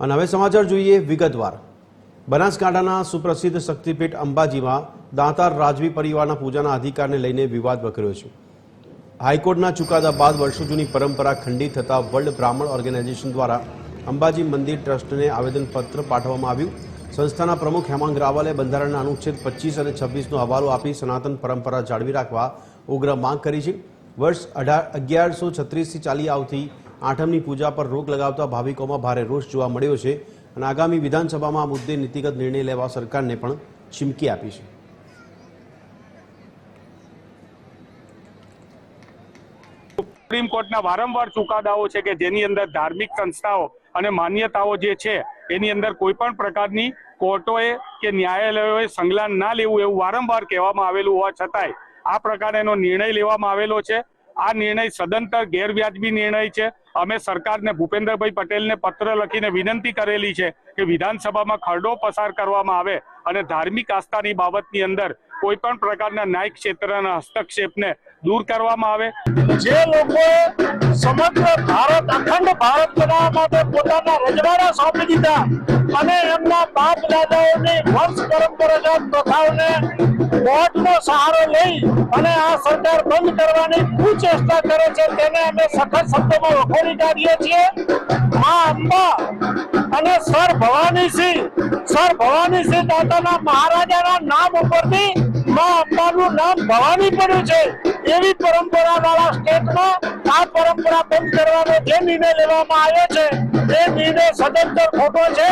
અને હવે સમાચાર જોઈએ વિગતવાર। બનાસકાંઠાના સુપ્રસિદ્ધ શક્તિપીઠ અંબાજીમાં દાતાર રાજવી પરિવારના પૂજાના અધિકારને લઈને વિવાદ વકર્યો છે। હાઈકોર્ટના ચુકાદા બાદ વર્ષો જૂની પરંપરા ખંડિત થતા વર્લ્ડ બ્રાહ્મણ ઓર્ગેનાઇઝેશન દ્વારા અંબાજી મંદિર ટ્રસ્ટને આવેદનપત્ર પાઠવવામાં આવ્યું। સંસ્થાના પ્રમુખ હેમાંગ રાવલે બંધારણના અનુચ્છેદ 25 અને 26નો હવાલો આપી સનાતન પરંપરા જાળવી રાખવા ઉગ્ર માંગ કરી છે। વર્ષ 1136થી ચાલી આવતી આઠમની પૂજા પર રોક લગાવતા ભાવિકોમાં ભારે રોષ જોવા મળ્યો છે અને આગામી વિધાનસભામાં આ મુદ્દે નીતિગત નિર્ણય લેવા સરકારને પણ ચીમકી આપી છે। સુપ્રીમ કોર્ટના વારંવાર ચુકાદાઓ છે કે જેની અંદર ધાર્મિક સંસ્થાઓ અને માન્યતાઓ જે છે એની અંદર કોઈ પણ પ્રકારની કોર્ટોએ કે ન્યાયાલયોએ સંજ્ઞાન ના લેવું એવું વારંવાર કહેવામાં આવેલું હોવા છતાંય આ પ્રકારનો નિર્ણય લેવામાં આવેલો છે। આ નિર્ણય સદંતર ગેરવ્યાજબી નિર્ણય છે। અમે સરકારને ભૂપેન્દ્રભાઈ પટેલને પત્ર લખીને વિનંતી કરેલી છે કે વિધાનસભામાં ખરડો પસાર કરવામાં આવે અને ધાર્મિક આસ્થાની બાબતની અંદર કોઈ પણ પ્રકારના ન્યાય ક્ષેત્રના હસ્તક્ષેપને દૂર કરવામાં આવે। જે લોકોએ સમગ્ર ભારત અખંડ ભારત બનાવવા માટે પોતાના રજવાડા સોંપી દીધા અને એમના બાપ દાદાઓની વંશ પરંપરાગત પ્રથાઓને કોર્ટનો સહારો લઈ અને આ સરકાર બંધ કરવાની કુચેષ્ટા કરે છે તેને અમે સખત શબ્દોમાં વખોડી કાઢીએ છીએ। મા અંબા અને સર ભવાનીસિંહ દાદાના મહારાજાના નામ ઉપરથી મા અંબાનું નામ ભવાની પડ્યું છે। એવી પરંપરા વાળા સ્ટેટમાં આ પરંપરા બંધ કરવાનો જે નિર્ણય લેવામાં આવ્યો છે એ નિર્ણય સદંતર ખોટો છે।